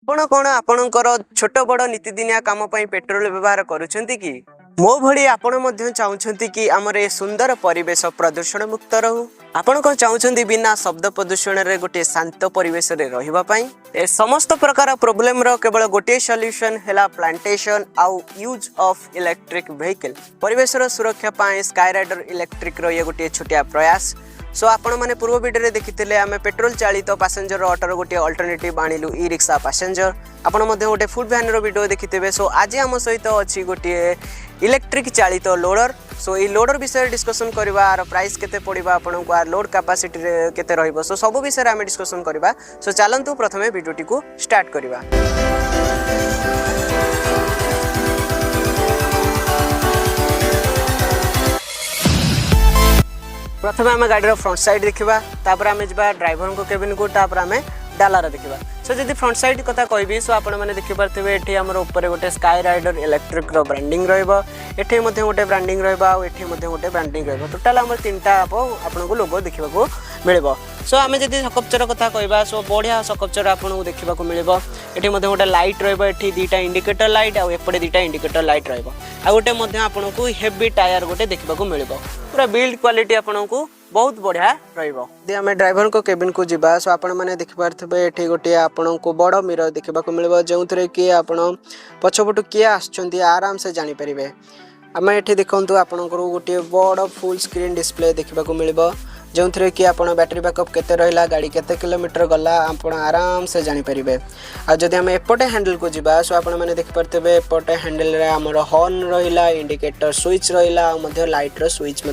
ଆପଣ କଣ ଆପଣଙ୍କର ଛୋଟ ବଡ଼ ନୀତିଦିନିଆ କାମ ପାଇଁ ପେଟ୍ରୋଲ ବ୍ୟବହାର କରୁଛନ୍ତି କି? ମୋ ଭଳି ଆପଣ ମଧ୍ୟ ଚାହୁଁଛନ୍ତି କି ଆମର ଏ ସୁନ୍ଦର ପରିବେଶ ପ୍ରଦୂଷଣ ମୁକ୍ତ ରହୁ? ଆପଣ କଣ ଚାହୁଁଛନ୍ତି ବିନା ଶବ୍ଦ ପ୍ରଦୂଷଣରେ ଗୋଟିଏ ଶାନ୍ତ ପରିବେଶରେ ରହିବା ପାଇଁ? ଏ ସମସ୍ତ ପ୍ରକାର ପ୍ରୋବ୍ଲେମର କେବଳ ଗୋଟିଏ ସଲ୍ୟୁସନ ହେଲା ପ୍ଲାଣ୍ଟେସନ ଆଉ ୟୁଜ୍ ଅଫ୍ ଇଲେକ୍ଟ୍ରିକ୍ ଭେହିକଲ। ପରିବେଶର ସୁରକ୍ଷା ପାଇଁ ସ୍କାଇ ରାଇଡର ଇଲେକ୍ଟ୍ରିକ୍ର ଇଏ ଗୋଟିଏ ଛୋଟିଆ प्रयास। सो आपण मैंने पूर्व वीडियो देखी आम पेट्रोल चालित पैसेंजर ऑटोर गोटे अल्टरनेटिव आणिलु ई रिक्शा पैसेंजर। आपण गोटे फुड वैन वीडियो देखिथे। सो आज आम सहित अच्छी गोटे इलेक्ट्रिक चालित लोडर। सो ये लोडर विषय डिस्कसन करवा प्राइस केते पड़िबा आपनको आ लोड कैपेसिटी केते रहइबो। सो सब विषय आम डिस्कसन करवा। सो चलंतु प्रथमे वीडियोटी को स्टार्ट करवा। प्रथम आम गाड़ी फ्रंट साइड देखा, तापर आम जा ड्राइवर को केबिन को, तापर आम डालार देखा। सो जब फ्रंट साइड कथा कहबी सो आपने देखिपे ये आम ऊपर गोटे स्काई राइडर इलेक्ट्रिक ब्रांडिंग रही गोटे ब्रांडिंग रही गोटे ब्रांडिंग रही। टोटाल आम तीनटा आपको लोगो देखा मिल। सो आम जब सकपचर कथा कहबा सो बढ़िया सकपचर आपको देखा मिल। ये गोटे लाइट रही दुईटा इंडिकेटर लाइट आउटे दुईटा इंडिकेटर लाइट रोटे आपको हेवी टायर गोटे देखा मिल। पूरा बिल्ड क्वालिटी आपको बहुत बढ़िया रही। आम ड्राइवर को केबिन को जीवा सो आपने देखिपे ये गोटे आपको बड़ मिरर देखा मिल जो थे कि आप पछपटू किए आराम से जानीपर। आम ये देखूँ आपंकर गोटे बड़ फुल स्क्रीन डिस्प्ले देखा मिल जो थे कि आप बैटेरी बैकअप केते रहा गाड़ी केते किलोमीटर गला आप आराम से जानीपर। आदि आम एपटे हैंडल को जीवा सो आपने देखिपे एपटे हैंडल आमर हॉर्न रहा इंडिकेटर स्विच रहा लाइटर स्विच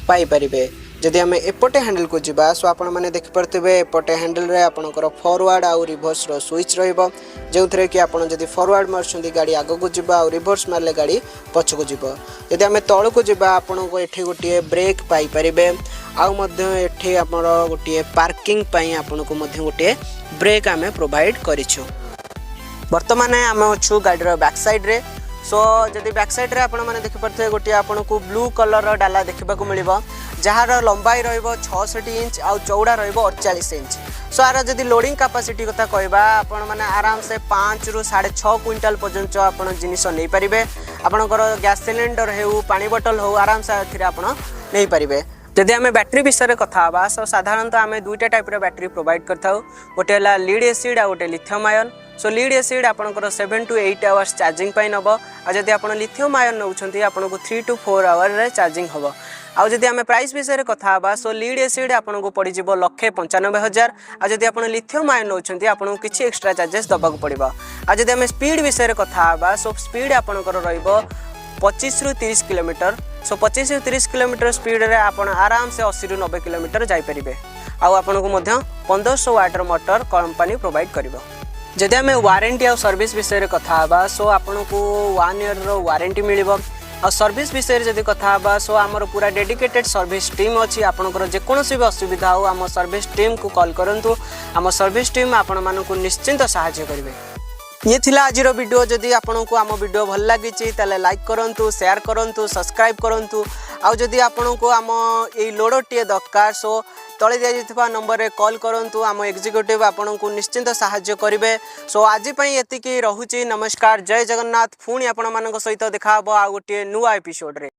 पाइपर। जदि आम एपटे हैंडल को जीवा सो आपने देखिपे एपटे हैंडल रे आपनकर फॉरवर्ड आउ रिवर्स रो स्विच रहिबो जो थे कि आप जदि फॉरवर्ड मार्चंती गाड़ी आग को जीवा और रिवर्स मारले गाड़ी पछ को जीव। जदि आम तल को जीवा आपनको एठी गोटे ब्रेक पाई परिबे आउ मध्य एठी हमर गोटे पार्किंग पई आपनको मध्य गोटे ब्रेक आम प्रोवाइड करिछु। वर्तमान आम अछु गाड़ी रो बैक साइड रे। सो जदि बैक साइड रे आपण माने देखि परथे गोटे आपनको ब्लू कलर डाला देखा मिल जार लंबाई रहिबो 66 इंच आउ चौड़ा रहिबो 48 इंच। सो आर जदि लोडिंग कैपेसिटी कथा कहबा आपण माने आराम से 5 रु 6.5 क्विंटल पर्यंत आपण जिनिस नै परिबे। आपणकर गैस सिलेंडर हेउ पानी बोतल हो आराम से एथिरे आपण नै परिबे। जदि आम बैटेरी विषय कथा हाँ सो साधारणतः आम दुईटा टाइप बैटेरी प्रोवाइड करता। गोटे है लीड एसिड आ गोटे लिथियम आयन। सो लीड एसिड आपंकर 7 to 8 आवर्स चार्जिंग नब आदि आप लिथियम आयन नौ आपको 3 to 4 आवर चार्जिंग हम। आदि आम प्राइस विषय कथा हाँ सो लीड एसिड आपको पड़ज 1,95,000 आदि आप लिथियम आयन नौ आपको किसी एक्सट्रा चार्जेस दबाक पड़ो। आदि आम स्पीड विषय कथा हाँ सो स्पीड आपंकर रहिबो 25 रु 30 किलोमीटर। सो 25 रु 30 किलोमीटर स्पीड रे आप आराम से 80 रु 90 किलोमीटर जापरेंगे। आपको 1500 वाटर मोटर कंपनी प्रोवाइड कर। जदि आम वारंटी और सर्विस विषय कथा हाँ सो आपको 1 ईयर वारंटी मिल। और सर्विस विषय जदि कथा हाँ सो आमर पूरा डेडिकेटेड सर्विस टीम अच्छी। आपंकर जेकोसी भी असुविधा हो आम सर्विस टीम को कॉल करूँ। आम सर्विस टीम आपण मानक निश्चिंत साहाय्य करेंगे। ये थिला आज वीडियो। जदि आपको आम वीडियो भल लगी ताले लाइक करूँ शेयर करूँ सब्सक्राइब करूँ। आउ जदि आपको आम ये लोडर टे दरकार सो तले दिया नंबर रे कॉल करूँ। आम एग्जीक्यूटिव आपको निश्चिंत साहाय्य करेंगे। सो आज ये रोचे। नमस्कार जय जगन्नाथ। पुणी आपण मान सहित देखा आ गोटे नुआ एपिसोड रे।